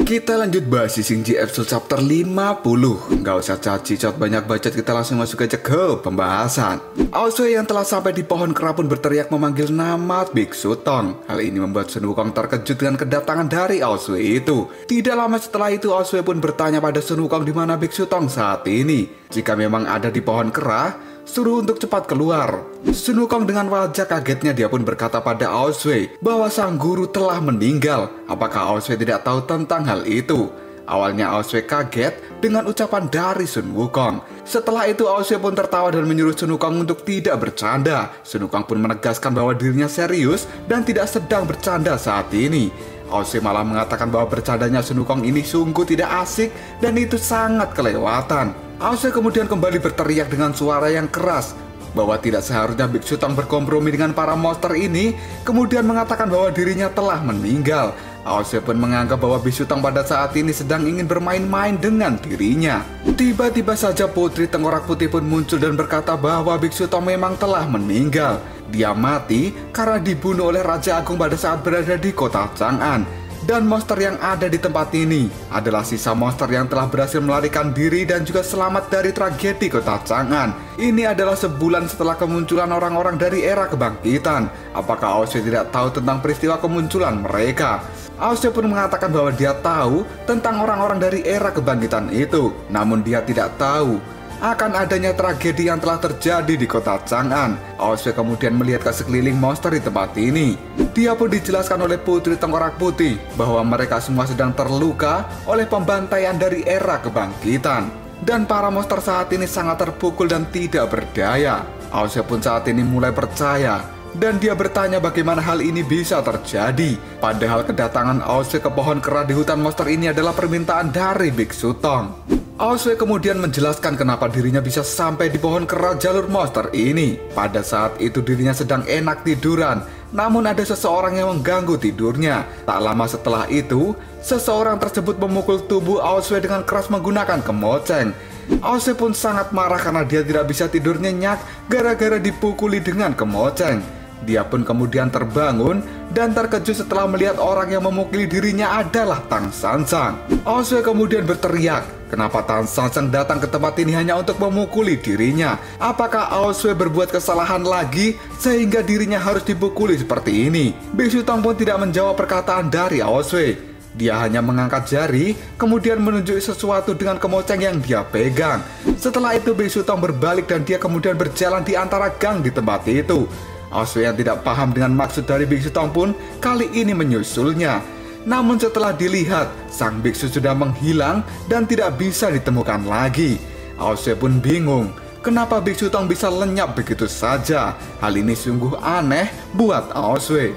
Kita lanjut bahas si Shinji episode chapter 50. Nggak usah cacicot banyak bacot, kita langsung masuk aja ke pembahasan. Aosue yang telah sampai di pohon kera pun berteriak memanggil nama Biksu Tong. Hal ini membuat Sun Wukong terkejut dengan kedatangan dari Aosue itu. Tidak lama setelah itu Aosue pun bertanya pada Sun Wukong di mana Biksu Tong saat ini. Jika memang ada di pohon kera, suruh untuk cepat keluar. Sun Wukong dengan wajah kagetnya dia pun berkata pada Aosue bahwa sang guru telah meninggal. Apakah Aosue tidak tahu tentang hal itu? Awalnya Aosue kaget dengan ucapan dari Sun Wukong. Setelah itu Aosue pun tertawa dan menyuruh Sun Wukong untuk tidak bercanda. Sun Wukong pun menegaskan bahwa dirinya serius dan tidak sedang bercanda saat ini. Aosue malah mengatakan bahwa bercandanya Sun Wukong ini sungguh tidak asik dan itu sangat kelewatan. Aosue kemudian kembali berteriak dengan suara yang keras bahwa tidak seharusnya Biksu Tong berkompromi dengan para monster ini, kemudian mengatakan bahwa dirinya telah meninggal. Aosue pun menganggap bahwa Biksu Tong pada saat ini sedang ingin bermain-main dengan dirinya. Tiba-tiba saja Putri Tengkorak Putih pun muncul dan berkata bahwa Biksu Tong memang telah meninggal. Dia mati karena dibunuh oleh Raja Agung pada saat berada di kota Chang'an. Dan monster yang ada di tempat ini adalah sisa monster yang telah berhasil melarikan diri dan juga selamat dari tragedi kota Chang'an. Ini adalah sebulan setelah kemunculan orang-orang dari era kebangkitan. Apakah Aosue tidak tahu tentang peristiwa kemunculan mereka? Aosue pun mengatakan bahwa dia tahu tentang orang-orang dari era kebangkitan itu. Namun dia tidak tahu akan adanya tragedi yang telah terjadi di kota Chang'an. Aosue kemudian melihat ke sekeliling monster di tempat ini. Dia pun dijelaskan oleh Putri Tengkorak Putih bahwa mereka semua sedang terluka oleh pembantaian dari era kebangkitan. Dan para monster saat ini sangat terpukul dan tidak berdaya. Aosue pun saat ini mulai percaya dan dia bertanya bagaimana hal ini bisa terjadi. Padahal kedatangan Aosue ke pohon kera di hutan monster ini adalah permintaan dari Biksu Tong. Aosue kemudian menjelaskan kenapa dirinya bisa sampai di pohon kera jalur monster ini. Pada saat itu dirinya sedang enak tiduran, namun ada seseorang yang mengganggu tidurnya. Tak lama setelah itu, seseorang tersebut memukul tubuh Aosue dengan keras menggunakan kemoceng. Aosue pun sangat marah karena dia tidak bisa tidur nyenyak gara-gara dipukuli dengan kemoceng. Dia pun kemudian terbangun dan terkejut setelah melihat orang yang memukuli dirinya adalah Tang Sanzang. Aosue kemudian berteriak, kenapa Tang Sanzang datang ke tempat ini hanya untuk memukuli dirinya? Apakah Aosue berbuat kesalahan lagi sehingga dirinya harus dipukuli seperti ini? Biksu Tong pun tidak menjawab perkataan dari Aosue. Dia hanya mengangkat jari, kemudian menunjuk sesuatu dengan kemoceng yang dia pegang. Setelah itu Biksu Tong berbalik dan dia kemudian berjalan di antara gang di tempat itu. Aosue yang tidak paham dengan maksud dari Biksu Tong pun kali ini menyusulnya. Namun setelah dilihat, sang biksu sudah menghilang dan tidak bisa ditemukan lagi. Aosue pun bingung, kenapa Biksu Tong bisa lenyap begitu saja? Hal ini sungguh aneh buat Aosue.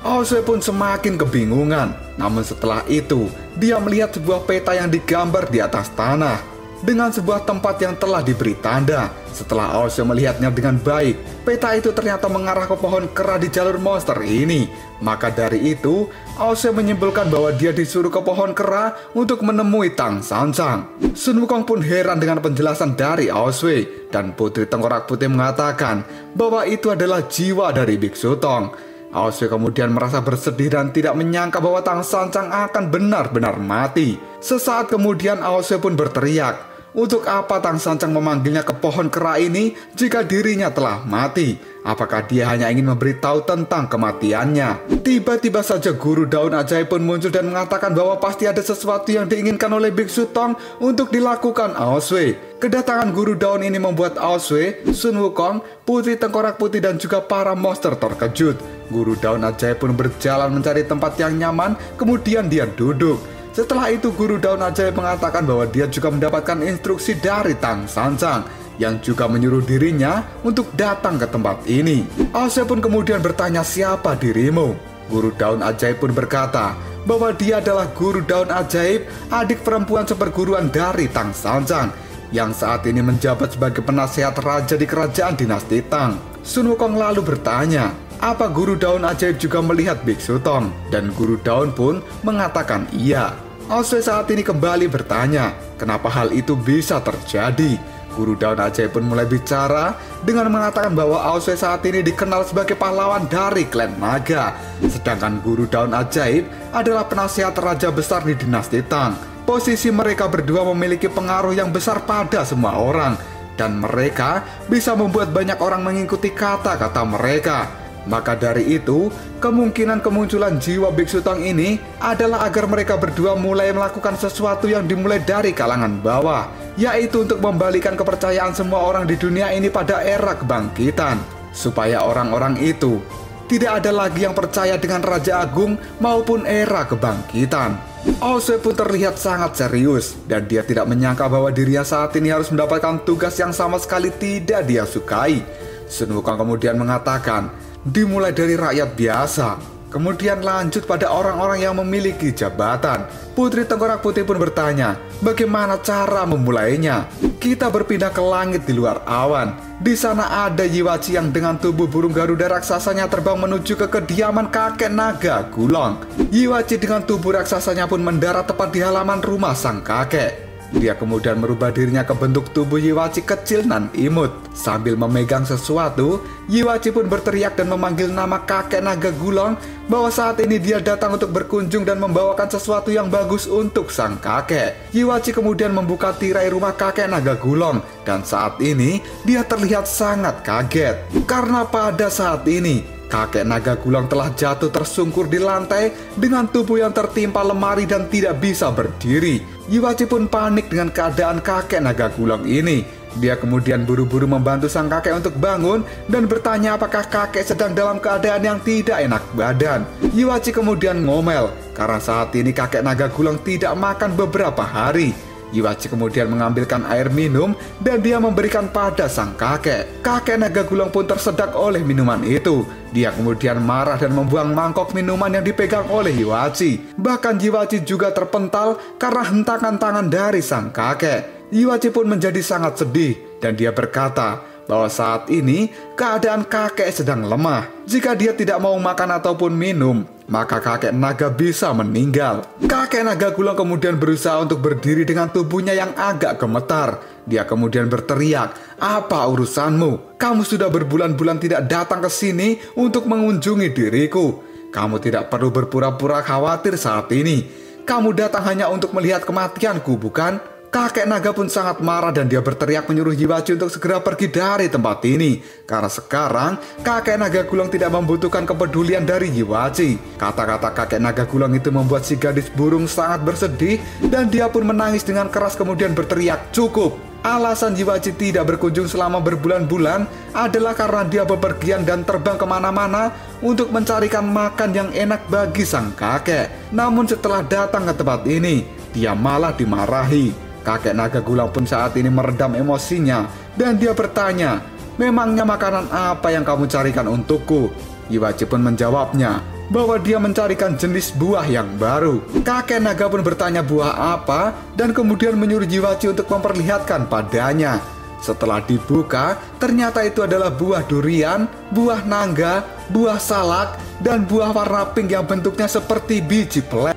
Aosue pun semakin kebingungan. Namun setelah itu, dia melihat sebuah peta yang digambar di atas tanah dengan sebuah tempat yang telah diberi tanda. Setelah Aosue melihatnya dengan baik, peta itu ternyata mengarah ke pohon kera di jalur monster ini. Maka dari itu, Aosue menyimpulkan bahwa dia disuruh ke pohon kera untuk menemui Tang Sanzang. Sun Wukong pun heran dengan penjelasan dari Aosue, dan Putri Tengkorak Putih mengatakan bahwa itu adalah jiwa dari Biksu Tong. Aosue kemudian merasa bersedih dan tidak menyangka bahwa Tang Sanzang akan benar-benar mati. Sesaat kemudian Aosue pun berteriak, untuk apa Tang Sanzang memanggilnya ke pohon kera ini jika dirinya telah mati? Apakah dia hanya ingin memberitahu tentang kematiannya? Tiba-tiba saja guru daun ajaib pun muncul dan mengatakan bahwa pasti ada sesuatu yang diinginkan oleh Biksu Tong untuk dilakukan Aosue. Kedatangan guru daun ini membuat Aosue, Sun Wukong, Putri Tengkorak Putih dan juga para monster terkejut. Guru daun ajaib pun berjalan mencari tempat yang nyaman, kemudian dia duduk. Setelah itu guru daun ajaib mengatakan bahwa dia juga mendapatkan instruksi dari Tang Sanzang yang juga menyuruh dirinya untuk datang ke tempat ini. Aosue pun kemudian bertanya, siapa dirimu? Guru daun ajaib pun berkata bahwa dia adalah guru daun ajaib, adik perempuan seperguruan dari Tang Sanzang yang saat ini menjabat sebagai penasehat raja di kerajaan dinasti Tang. Sun Wukong lalu bertanya, apa guru daun ajaib juga melihat Biksu Tong? Dan guru daun pun mengatakan iya. Aosue saat ini kembali bertanya, kenapa hal itu bisa terjadi? Guru daun ajaib pun mulai bicara dengan mengatakan bahwa Aosway saat ini dikenal sebagai pahlawan dari klan naga. Sedangkan guru daun ajaib adalah penasihat raja besar di dinasti Tang. Posisi mereka berdua memiliki pengaruh yang besar pada semua orang, dan mereka bisa membuat banyak orang mengikuti kata-kata mereka. Maka dari itu, kemungkinan kemunculan jiwa Biksu Tang ini adalah agar mereka berdua mulai melakukan sesuatu yang dimulai dari kalangan bawah, yaitu untuk membalikan kepercayaan semua orang di dunia ini pada era kebangkitan, supaya orang-orang itu tidak ada lagi yang percaya dengan Raja Agung maupun era kebangkitan. Aosway pun terlihat sangat serius, dan dia tidak menyangka bahwa dirinya saat ini harus mendapatkan tugas yang sama sekali tidak dia sukai. Sun Wukong kemudian mengatakan, dimulai dari rakyat biasa, kemudian lanjut pada orang-orang yang memiliki jabatan. Putri Tengkorak Putih pun bertanya, bagaimana cara memulainya? Kita berpindah ke langit di luar awan. Di sana ada Yiwachi yang dengan tubuh burung Garuda raksasanya terbang menuju ke kediaman kakek naga Gulong. Yiwachi dengan tubuh raksasanya pun mendarat tepat di halaman rumah sang kakek. Dia kemudian merubah dirinya ke bentuk tubuh Yiwachi kecil dan imut. Sambil memegang sesuatu, Yiwachi pun berteriak dan memanggil nama kakek naga Gulong bahwa saat ini dia datang untuk berkunjung dan membawakan sesuatu yang bagus untuk sang kakek. Yiwachi kemudian membuka tirai rumah kakek naga Gulong, dan saat ini dia terlihat sangat kaget. Karena pada saat ini, kakek naga Gulong telah jatuh tersungkur di lantai dengan tubuh yang tertimpa lemari dan tidak bisa berdiri. Yiwachi pun panik dengan keadaan kakek naga Gulong ini. Dia kemudian buru-buru membantu sang kakek untuk bangun dan bertanya apakah kakek sedang dalam keadaan yang tidak enak badan. Yiwachi kemudian ngomel karena saat ini kakek naga Gulong tidak makan beberapa hari. Yiwachi kemudian mengambilkan air minum dan dia memberikan pada sang kakek. Kakek naga Gulong pun tersedak oleh minuman itu. Dia kemudian marah dan membuang mangkok minuman yang dipegang oleh Yiwachi. Bahkan Yiwachi juga terpental karena hentakan tangan dari sang kakek. Yiwachi pun menjadi sangat sedih dan dia berkata bahwa saat ini keadaan kakek sedang lemah. Jika dia tidak mau makan ataupun minum, maka kakek naga bisa meninggal. Kakek naga Gulong kemudian berusaha untuk berdiri dengan tubuhnya yang agak gemetar. Dia kemudian berteriak, apa urusanmu? Kamu sudah berbulan-bulan tidak datang ke sini untuk mengunjungi diriku. Kamu tidak perlu berpura-pura khawatir saat ini. Kamu datang hanya untuk melihat kematianku, bukan? Kakek naga pun sangat marah dan dia berteriak menyuruh Yiwachi untuk segera pergi dari tempat ini. Karena sekarang kakek naga Gulong tidak membutuhkan kepedulian dari Yiwachi. Kata-kata kakek naga Gulong itu membuat si gadis burung sangat bersedih dan dia pun menangis dengan keras kemudian berteriak, cukup. Alasan Yiwachi tidak berkunjung selama berbulan-bulan adalah karena dia bepergian dan terbang kemana-mana untuk mencarikan makan yang enak bagi sang kakek. Namun setelah datang ke tempat ini, dia malah dimarahi. Kakek naga Gulong pun saat ini meredam emosinya dan dia bertanya, memangnya makanan apa yang kamu carikan untukku? Yiwachi pun menjawabnya bahwa dia mencarikan jenis buah yang baru. Kakek naga pun bertanya buah apa dan kemudian menyuruh Yiwachi untuk memperlihatkan padanya. Setelah dibuka, ternyata itu adalah buah durian, buah nangga, buah salak, dan buah warna pink yang bentuknya seperti biji pelet.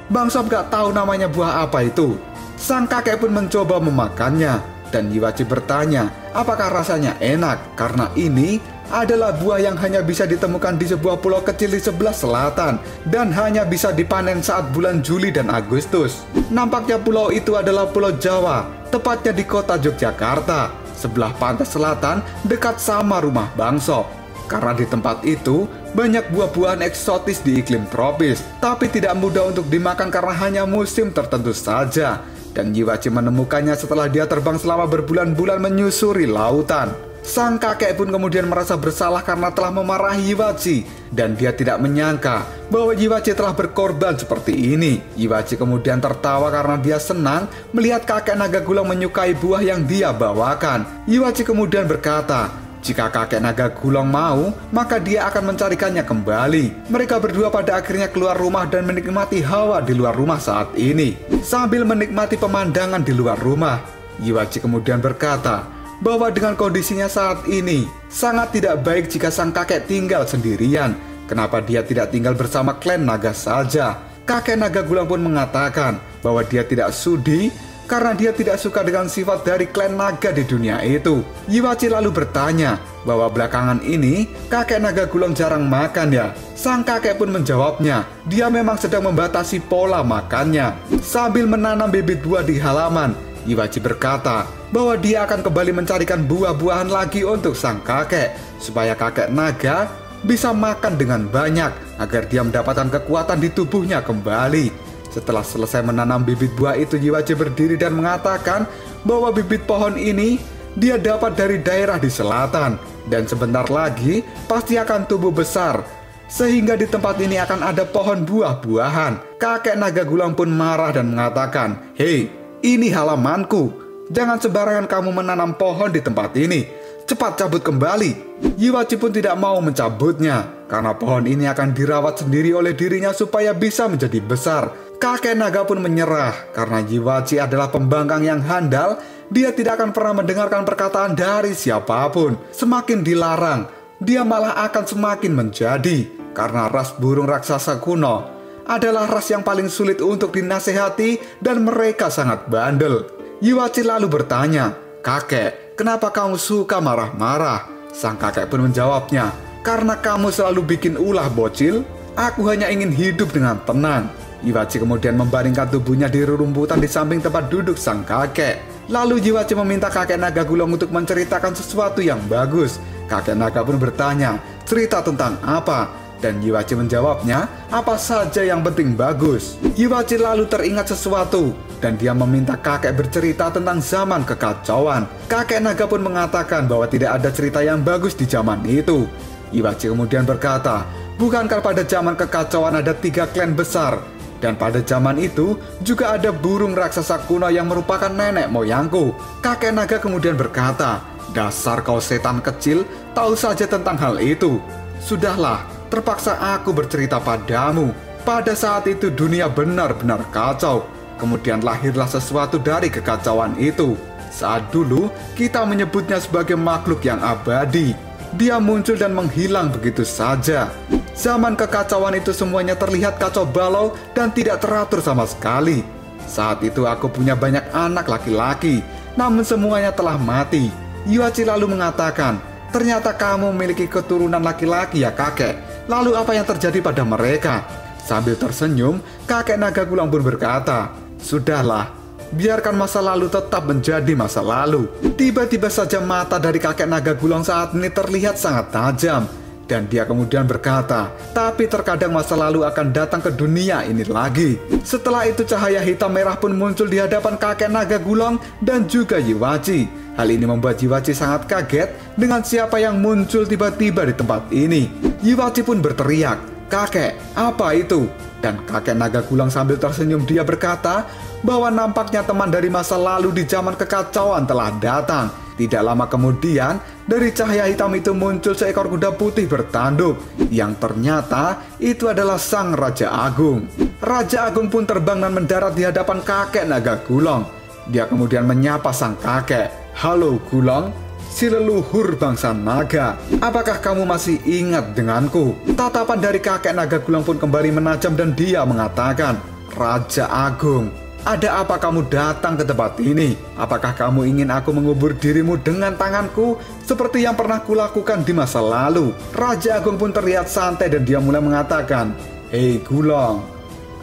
Bang Sob gak tahu namanya buah apa itu. Sang kakek pun mencoba memakannya dan Yiwachi bertanya apakah rasanya enak karena ini adalah buah yang hanya bisa ditemukan di sebuah pulau kecil di sebelah selatan dan hanya bisa dipanen saat bulan Juli dan Agustus. Nampaknya pulau itu adalah Pulau Jawa, tepatnya di kota Yogyakarta, sebelah pantai selatan dekat sama rumah Bang Sob. Karena di tempat itu banyak buah-buahan eksotis di iklim tropis, tapi tidak mudah untuk dimakan karena hanya musim tertentu saja. Dan Yiwachi menemukannya setelah dia terbang selama berbulan-bulan menyusuri lautan. Sang kakek pun kemudian merasa bersalah karena telah memarahi Yiwachi, dan dia tidak menyangka bahwa Yiwachi telah berkorban seperti ini. Yiwachi kemudian tertawa karena dia senang melihat kakek naga Gulong menyukai buah yang dia bawakan. Yiwachi kemudian berkata, jika kakek naga Gulong mau, maka dia akan mencarikannya kembali. Mereka berdua pada akhirnya keluar rumah dan menikmati hawa di luar rumah saat ini. Sambil menikmati pemandangan di luar rumah, Yiwachi kemudian berkata bahwa dengan kondisinya saat ini, sangat tidak baik jika sang kakek tinggal sendirian. Kenapa dia tidak tinggal bersama klan naga saja? Kakek naga Gulong pun mengatakan bahwa dia tidak sudi karena dia tidak suka dengan sifat dari klan naga di dunia itu. Yiwachi lalu bertanya bahwa belakangan ini kakek naga gulung jarang makan ya. Sang kakek pun menjawabnya, dia memang sedang membatasi pola makannya. Sambil menanam bibit buah di halaman, Yiwachi berkata bahwa dia akan kembali mencarikan buah-buahan lagi untuk sang kakek, supaya kakek naga bisa makan dengan banyak agar dia mendapatkan kekuatan di tubuhnya kembali. Setelah selesai menanam bibit buah itu, Yiwachi berdiri dan mengatakan bahwa bibit pohon ini dia dapat dari daerah di selatan, dan sebentar lagi pasti akan tumbuh besar, sehingga di tempat ini akan ada pohon buah-buahan. Kakek naga gulang pun marah dan mengatakan, "Hei, ini halamanku, jangan sembarangan kamu menanam pohon di tempat ini. Cepat cabut kembali." Yiwachi pun tidak mau mencabutnya, karena pohon ini akan dirawat sendiri oleh dirinya supaya bisa menjadi besar. Kakek naga pun menyerah, karena Yiwachi adalah pembangkang yang handal. Dia tidak akan pernah mendengarkan perkataan dari siapapun. Semakin dilarang, dia malah akan semakin menjadi, karena ras burung raksasa kuno adalah ras yang paling sulit untuk dinasehati dan mereka sangat bandel. Yiwachi lalu bertanya, "Kakek, kenapa kamu suka marah-marah?" Sang kakek pun menjawabnya, "Karena kamu selalu bikin ulah bocil, aku hanya ingin hidup dengan tenang." Yiwachi kemudian membaringkan tubuhnya di rerumputan di samping tempat duduk sang kakek. Lalu Yiwachi meminta kakek naga gulung untuk menceritakan sesuatu yang bagus. Kakek naga pun bertanya, "Cerita tentang apa?" Dan Yiwachi menjawabnya, "Apa saja yang penting bagus." Yiwachi lalu teringat sesuatu, dan dia meminta kakek bercerita tentang zaman kekacauan. Kakek naga pun mengatakan bahwa tidak ada cerita yang bagus di zaman itu. Yiwachi kemudian berkata, "Bukankah pada zaman kekacauan ada 3 klan besar? Dan pada zaman itu juga ada burung raksasa kuno yang merupakan nenek moyangku." Kakek naga kemudian berkata, "Dasar kau setan kecil, tahu saja tentang hal itu. Sudahlah, terpaksa aku bercerita padamu. Pada saat itu dunia benar-benar kacau. Kemudian lahirlah sesuatu dari kekacauan itu. Saat dulu kita menyebutnya sebagai makhluk yang abadi. Dia muncul dan menghilang begitu saja. Zaman kekacauan itu semuanya terlihat kacau balau dan tidak teratur sama sekali. Saat itu aku punya banyak anak laki-laki, namun semuanya telah mati." Yiwachi lalu mengatakan, "Ternyata kamu memiliki keturunan laki-laki ya kakek. Lalu apa yang terjadi pada mereka?" Sambil tersenyum, kakek naga gulang pun berkata, "Sudahlah, biarkan masa lalu tetap menjadi masa lalu." Tiba-tiba saja mata dari kakek naga gulang saat ini terlihat sangat tajam. Dan dia kemudian berkata, "Tapi terkadang masa lalu akan datang ke dunia ini lagi." Setelah itu cahaya hitam merah pun muncul di hadapan kakek naga gulang dan juga Yiwachi. Hal ini membuat Yiwachi sangat kaget dengan siapa yang muncul tiba-tiba di tempat ini. Yiwachi pun berteriak, "Kakek, apa itu?" Dan kakek naga gulang sambil tersenyum dia berkata bahwa nampaknya teman dari masa lalu di zaman kekacauan telah datang. Tidak lama kemudian, dari cahaya hitam itu muncul seekor kuda putih bertanduk, yang ternyata itu adalah Sang Raja Agung. Raja Agung pun terbang dan mendarat di hadapan kakek naga gulung. Dia kemudian menyapa sang kakek, "Halo Gulung, si leluhur bangsa naga. Apakah kamu masih ingat denganku?" Tatapan dari kakek naga gulung pun kembali menajam dan dia mengatakan, "Raja Agung, ada apa kamu datang ke tempat ini? Apakah kamu ingin aku mengubur dirimu dengan tanganku seperti yang pernah kulakukan di masa lalu?" Raja Agung pun terlihat santai dan dia mulai mengatakan, "Hei Gulung,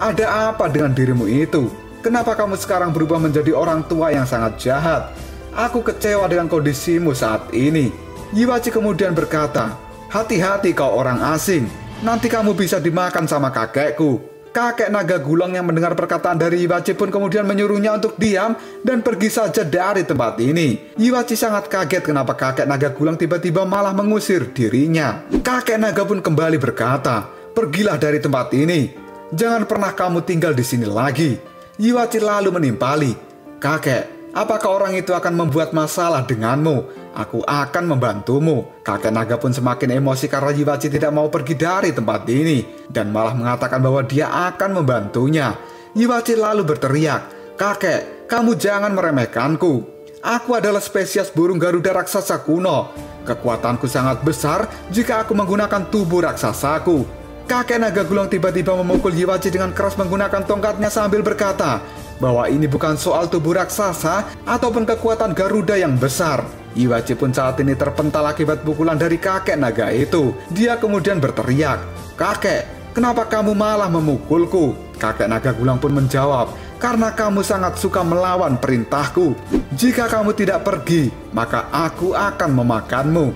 ada apa dengan dirimu itu? Kenapa kamu sekarang berubah menjadi orang tua yang sangat jahat? Aku kecewa dengan kondisimu saat ini." Yiwachi kemudian berkata, "Hati-hati kau orang asing, nanti kamu bisa dimakan sama kakekku." Kakek naga gulung yang mendengar perkataan dari Yiwachi pun kemudian menyuruhnya untuk diam dan pergi saja dari tempat ini. Yiwachi sangat kaget kenapa kakek naga gulung tiba-tiba malah mengusir dirinya. Kakek naga pun kembali berkata, "Pergilah dari tempat ini. Jangan pernah kamu tinggal di sini lagi." Yiwachi lalu menimpali, "Kakek, apakah orang itu akan membuat masalah denganmu? Aku akan membantumu." Kakek naga pun semakin emosi karena Yiwachi tidak mau pergi dari tempat ini dan malah mengatakan bahwa dia akan membantunya. Yiwachi lalu berteriak, "Kakek, kamu jangan meremehkanku. Aku adalah spesies burung Garuda raksasa kuno. Kekuatanku sangat besar jika aku menggunakan tubuh raksasaku." Kakek naga gulung tiba-tiba memukul Yiwachi dengan keras menggunakan tongkatnya sambil berkata, bahwa ini bukan soal tubuh raksasa ataupun kekuatan Garuda yang besar. Iwachi pun saat ini terpental akibat pukulan dari kakek naga itu. Dia kemudian berteriak, "Kakek, kenapa kamu malah memukulku?" Kakek naga Gulang pun menjawab, "Karena kamu sangat suka melawan perintahku. Jika kamu tidak pergi, maka aku akan memakanmu.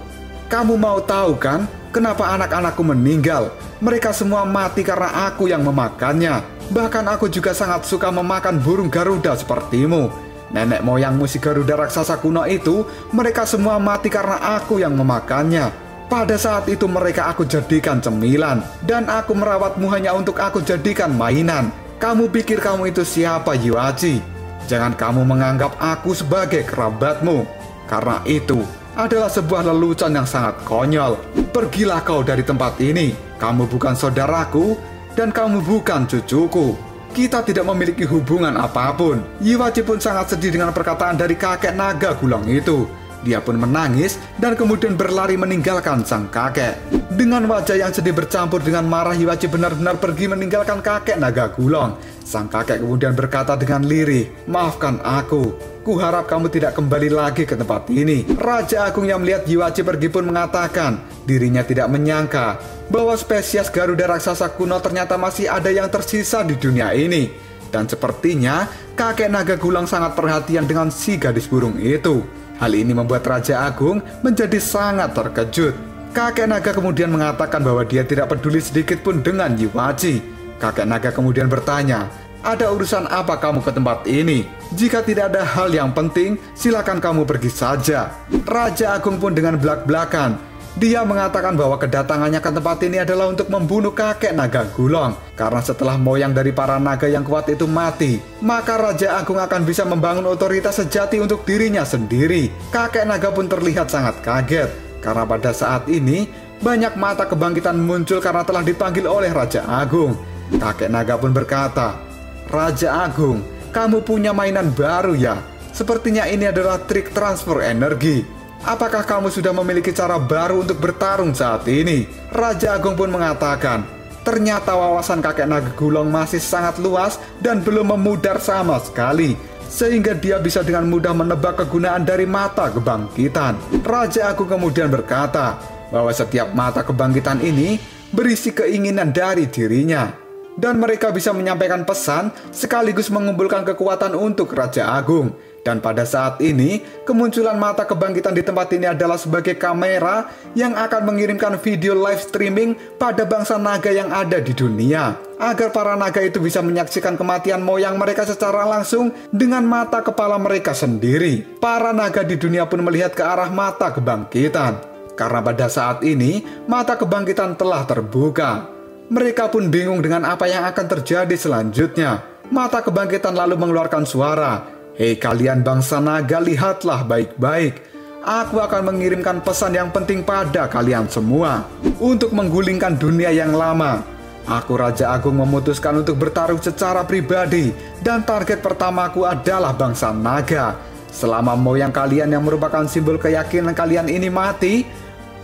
Kamu mau tahu kan kenapa anak-anakku meninggal? Mereka semua mati karena aku yang memakannya. Bahkan aku juga sangat suka memakan burung Garuda sepertimu. Nenek moyangmu si Garuda raksasa kuno itu, mereka semua mati karena aku yang memakannya. Pada saat itu mereka aku jadikan cemilan, dan aku merawatmu hanya untuk aku jadikan mainan. Kamu pikir kamu itu siapa, Iwachi? Jangan kamu menganggap aku sebagai kerabatmu. Karena itu adalah sebuah lelucon yang sangat konyol. Pergilah kau dari tempat ini. Kamu bukan saudaraku, dan kamu bukan cucuku. Kita tidak memiliki hubungan apapun." Iwachi pun sangat sedih dengan perkataan dari kakek naga Gulang itu. Dia pun menangis dan kemudian berlari meninggalkan sang kakek. Dengan wajah yang sedih bercampur dengan marah, Iwachi benar-benar pergi meninggalkan kakek naga Gulang. Sang kakek kemudian berkata dengan lirih, "Maafkan aku. Kuharap kamu tidak kembali lagi ke tempat ini." Raja Agung yang melihat Iwachi pergi pun mengatakan dirinya tidak menyangka bahwa spesies Garuda raksasa kuno ternyata masih ada yang tersisa di dunia ini. Dan sepertinya kakek naga Gulang sangat perhatian dengan si gadis burung itu. Hal ini membuat Raja Agung menjadi sangat terkejut. Kakek naga kemudian mengatakan bahwa dia tidak peduli sedikit pun dengan Iwachi. Kakek naga kemudian bertanya, "Ada urusan apa kamu ke tempat ini? Jika tidak ada hal yang penting, silakan kamu pergi saja." Raja Agung pun dengan belak-belakan dia mengatakan bahwa kedatangannya ke tempat ini adalah untuk membunuh kakek naga Gulang. Karena setelah moyang dari para naga yang kuat itu mati, maka Raja Agung akan bisa membangun otoritas sejati untuk dirinya sendiri. Kakek naga pun terlihat sangat kaget, karena pada saat ini banyak mata kebangkitan muncul karena telah dipanggil oleh Raja Agung. Kakek naga pun berkata, "Raja Agung, kamu punya mainan baru ya? Sepertinya ini adalah trik transfer energi. Apakah kamu sudah memiliki cara baru untuk bertarung saat ini?" Raja Agung pun mengatakan, ternyata wawasan kakek naga Gulang masih sangat luas dan belum memudar sama sekali, sehingga dia bisa dengan mudah menebak kegunaan dari mata kebangkitan. Raja Agung kemudian berkata bahwa setiap mata kebangkitan ini berisi keinginan dari dirinya, dan mereka bisa menyampaikan pesan sekaligus mengumpulkan kekuatan untuk Raja Agung. Dan pada saat ini, kemunculan mata kebangkitan di tempat ini adalah sebagai kamera yang akan mengirimkan video live streaming pada bangsa naga yang ada di dunia, agar para naga itu bisa menyaksikan kematian moyang mereka secara langsung dengan mata kepala mereka sendiri. Para naga di dunia pun melihat ke arah mata kebangkitan, karena pada saat ini mata kebangkitan telah terbuka. Mereka pun bingung dengan apa yang akan terjadi selanjutnya. Mata kebangkitan lalu mengeluarkan suara, "Hei kalian bangsa naga, lihatlah baik-baik. Aku akan mengirimkan pesan yang penting pada kalian semua untuk menggulingkan dunia yang lama. Aku Raja Agung memutuskan untuk bertarung secara pribadi, dan target pertamaku adalah bangsa naga. Selama moyang kalian yang merupakan simbol keyakinan kalian ini mati,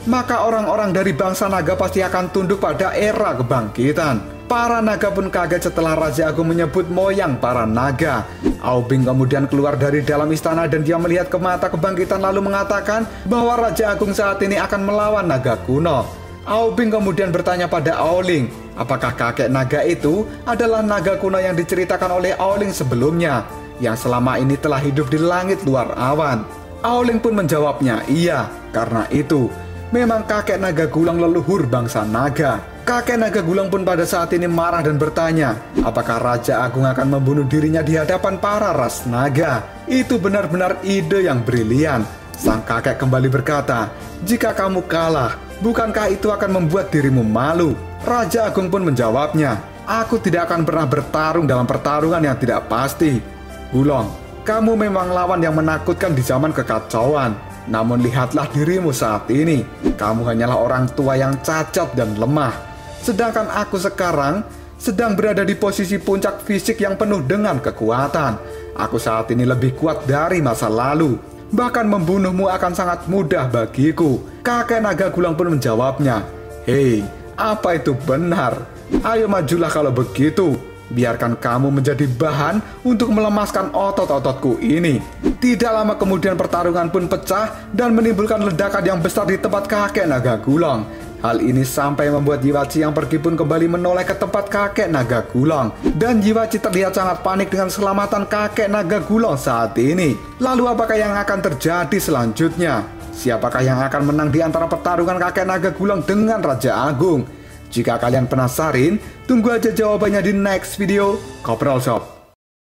maka orang-orang dari bangsa naga pasti akan tunduk pada era kebangkitan." Para naga pun kaget setelah Raja Agung menyebut moyang para naga. Aobing kemudian keluar dari dalam istana dan dia melihat ke mata kebangkitan lalu mengatakan bahwa Raja Agung saat ini akan melawan naga kuno. Aobing kemudian bertanya pada Aoling, apakah kakek naga itu adalah naga kuno yang diceritakan oleh Aoling sebelumnya, yang selama ini telah hidup di langit luar awan. Aoling pun menjawabnya, "Iya, karena itu memang kakek naga Gulang leluhur bangsa naga." Kakek naga Gulang pun pada saat ini marah dan bertanya, apakah Raja Agung akan membunuh dirinya di hadapan para ras naga? Itu benar-benar ide yang brilian. Sang kakek kembali berkata, "Jika kamu kalah, bukankah itu akan membuat dirimu malu?" Raja Agung pun menjawabnya, "Aku tidak akan pernah bertarung dalam pertarungan yang tidak pasti. Gulang, kamu memang lawan yang menakutkan di zaman kekacauan. Namun lihatlah dirimu saat ini. Kamu hanyalah orang tua yang cacat dan lemah. Sedangkan aku sekarang sedang berada di posisi puncak fisik yang penuh dengan kekuatan. Aku saat ini lebih kuat dari masa lalu. Bahkan membunuhmu akan sangat mudah bagiku." Kakek naga Gulang pun menjawabnya, "Hei, apa itu benar? Ayo majulah kalau begitu. Biarkan kamu menjadi bahan untuk melemaskan otot-ototku ini. Tidak lama kemudian pertarungan pun pecah dan menimbulkan ledakan yang besar di tempat kakek naga gulung. Hal ini sampai membuat Jiwachi yang pergi pun kembali menoleh ke tempat kakek naga gulung. Dan Jiwachi terlihat sangat panik dengan keselamatan kakek naga gulung saat ini. Lalu apakah yang akan terjadi selanjutnya? Siapakah yang akan menang di antara pertarungan kakek naga gulung dengan Raja Agung? Jika kalian penasaran, tunggu aja jawabannya di next video Kopral Shop.